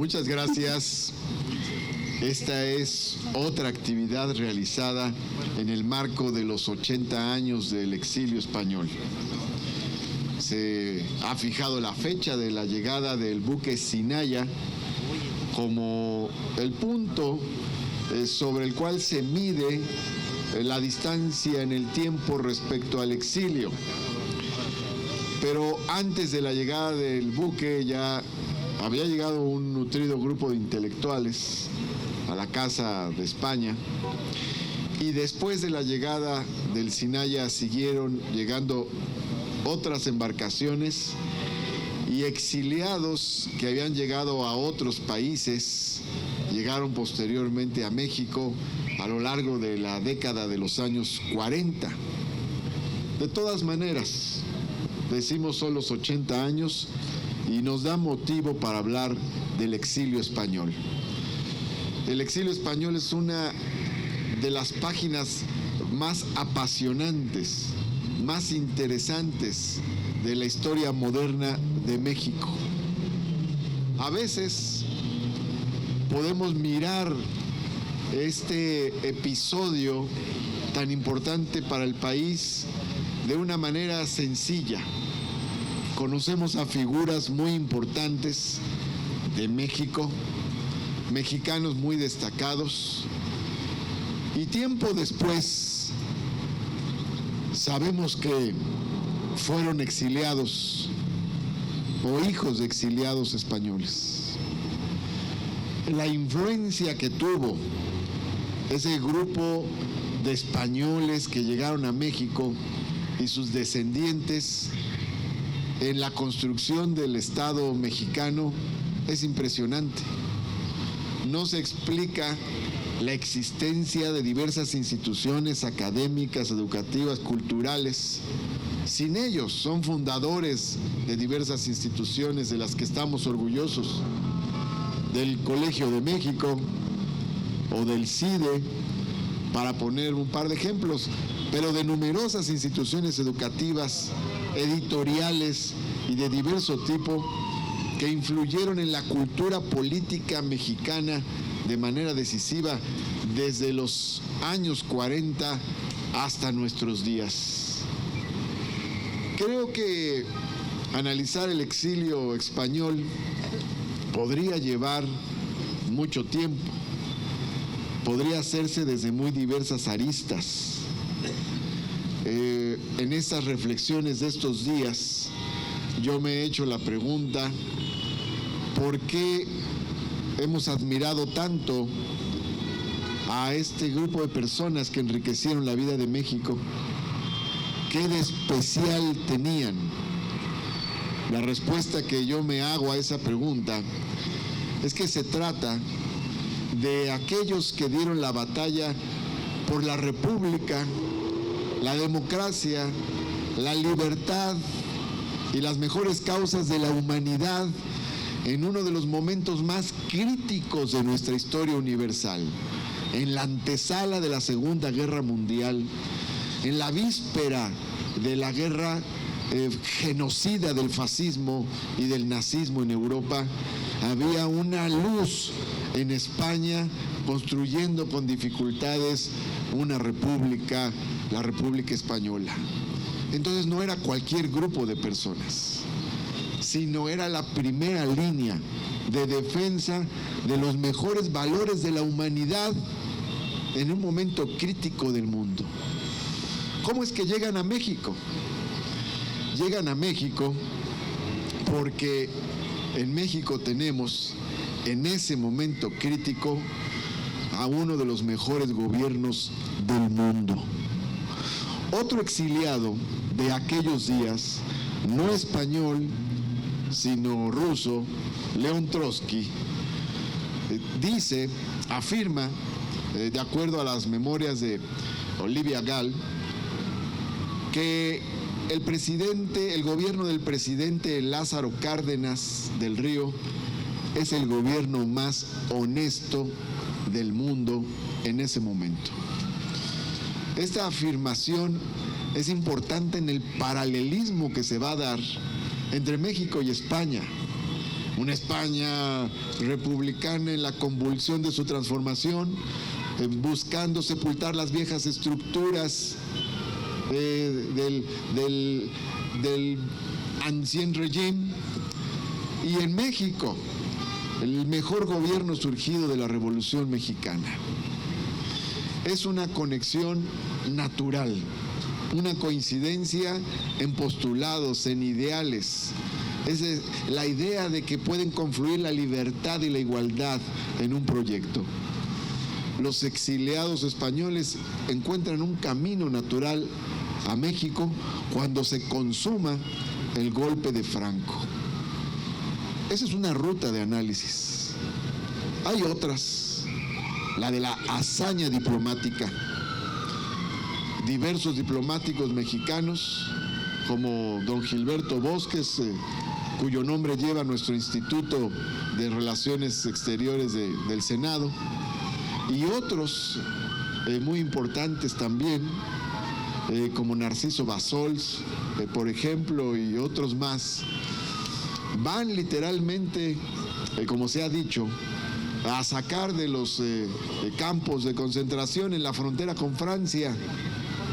Muchas gracias. Esta es otra actividad realizada en el marco de los 80 años del exilio español. Se ha fijado la fecha de la llegada del buque Sinaya como el punto sobre el cual se mide la distancia en el tiempo respecto al exilio. Pero antes de la llegada del buque ya había llegado un nutrido grupo de intelectuales a la Casa de España, y después de la llegada del Sinaya siguieron llegando otras embarcaciones y exiliados que habían llegado a otros países llegaron posteriormente a México a lo largo de la década de los años 40. De todas maneras, decimos son los 80 años y nos da motivo para hablar del exilio español. El exilio español es una de las páginas más apasionantes, más interesantes de la historia moderna de México. A veces podemos mirar este episodio tan importante para el país de una manera sencilla. Conocemos a figuras muy importantes de México, mexicanos muy destacados, y tiempo después sabemos que fueron exiliados o hijos de exiliados españoles. La influencia que tuvo ese grupo de españoles que llegaron a México y sus descendientes en la construcción del Estado mexicano es impresionante. No se explica la existencia de diversas instituciones académicas, educativas, culturales. Sin ellos, son fundadores de diversas instituciones de las que estamos orgullosos, del Colegio de México o del CIDE, para poner un par de ejemplos, pero de numerosas instituciones educativas, editoriales y de diverso tipo que influyeron en la cultura política mexicana de manera decisiva desde los años 40 hasta nuestros días. Creo que analizar el exilio español podría llevar mucho tiempo, podría hacerse desde muy diversas aristas. En estas reflexiones de estos días, yo me he hecho la pregunta: ¿por qué hemos admirado tanto a este grupo de personas que enriquecieron la vida de México? ¿Qué de especial tenían? La respuesta que yo me hago a esa pregunta es que se trata de aquellos que dieron la batalla por la república, la democracia, la libertad y las mejores causas de la humanidad en uno de los momentos más críticos de nuestra historia universal, en la antesala de la Segunda Guerra Mundial, en la víspera de la guerra genocida del fascismo y del nazismo en Europa. Había una luz en España construyendo con dificultades una república, la República Española. Entonces no era cualquier grupo de personas, sino era la primera línea de defensa de los mejores valores de la humanidad en un momento crítico del mundo. ¿Cómo es que llegan a México? Llegan a México porque en México tenemos en ese momento crítico a uno de los mejores gobiernos del mundo. Otro exiliado de aquellos días, no español, sino ruso, León Trotsky, afirma, de acuerdo a las memorias de Olivia Gall, que el gobierno del presidente Lázaro Cárdenas del Río es el gobierno más honesto del mundo en ese momento. Esta afirmación es importante en el paralelismo que se va a dar entre México y España. una España republicana en la convulsión de su transformación, buscando sepultar las viejas estructuras del Ancien Régime. Y en México, el mejor gobierno surgido de la Revolución Mexicana. Es una conexión natural, una coincidencia en postulados, en ideales. Es la idea de que pueden confluir la libertad y la igualdad en un proyecto. Los exiliados españoles encuentran un camino natural a México cuando se consuma el golpe de Franco. Esa es una ruta de análisis. Hay otras, la de la hazaña diplomática. Diversos diplomáticos mexicanos, como don Gilberto Bosques, cuyo nombre lleva nuestro Instituto de Relaciones Exteriores del Senado, y otros muy importantes también, como Narciso Bassols, por ejemplo, y otros más, van literalmente, como se ha dicho, a sacar de los campos de concentración en la frontera con Francia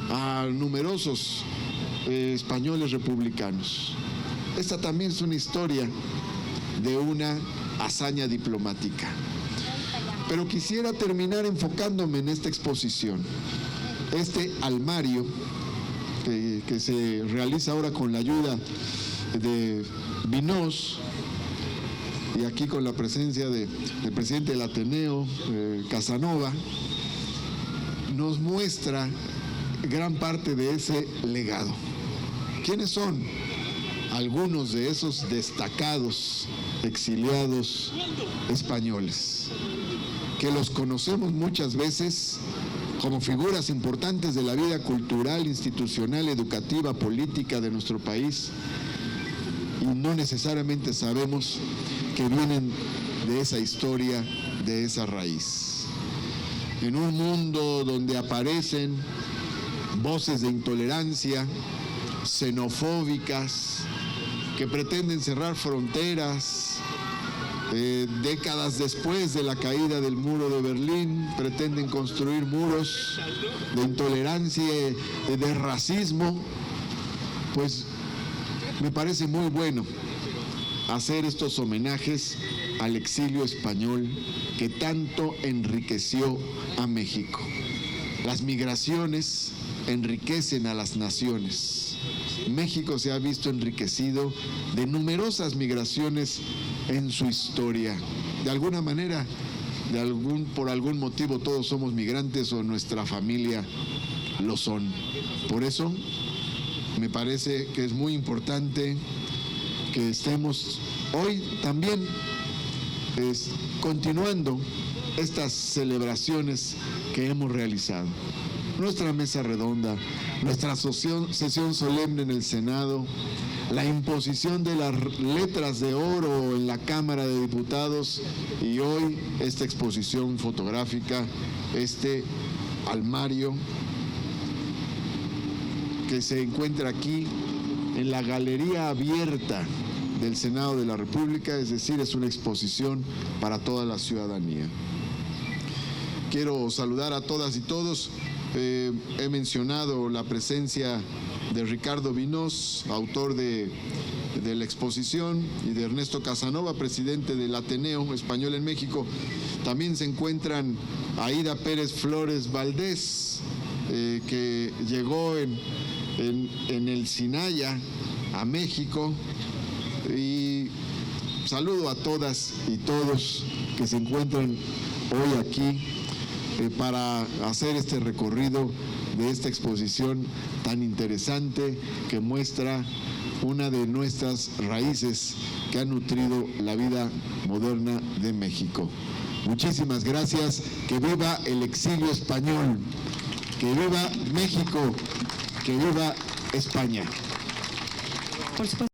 a numerosos españoles republicanos. Esta también es una historia de una hazaña diplomática. Pero quisiera terminar enfocándome en esta exposición. Este almario que se realiza ahora con la ayuda de Vinós, y aquí con la presencia del presidente del Ateneo, Casanova, nos muestra gran parte de ese legado. ¿Quiénes son? Algunos de esos destacados exiliados españoles, que los conocemos muchas veces como figuras importantes de la vida cultural, institucional, educativa, política de nuestro país, y no necesariamente sabemos que vienen de esa historia, de esa raíz. En un mundo donde aparecen voces de intolerancia, xenofóbicas, que pretenden cerrar fronteras, décadas después de la caída del muro de Berlín, pretenden construir muros de intolerancia, de racismo, pues me parece muy bueno hacer estos homenajes al exilio español que tanto enriqueció a México. Las migraciones enriquecen a las naciones. México se ha visto enriquecido de numerosas migraciones en su historia. De alguna manera, por algún motivo todos somos migrantes o nuestra familia lo son. Por eso me parece que es muy importante que estemos hoy también continuando estas celebraciones que hemos realizado. Nuestra mesa redonda, nuestra sesión solemne en el Senado, la imposición de las letras de oro en la Cámara de Diputados y hoy esta exposición fotográfica, este almario que se encuentra aquí en la galería abierta del Senado de la República, es decir, es una exposición para toda la ciudadanía. Quiero saludar a todas y todos. He mencionado la presencia de Ricardo Vinós, autor de la exposición, y de Ernesto Casanova, presidente del Ateneo Español en México. También se encuentran Aida Pérez Flores Valdés, que llegó en el Sinaya a México, y saludo a todas y todos que se encuentran hoy aquí para hacer este recorrido de esta exposición tan interesante que muestra una de nuestras raíces que ha nutrido la vida moderna de México. Muchísimas gracias. Que viva el exilio español, que viva México, que viva España. Por supuesto.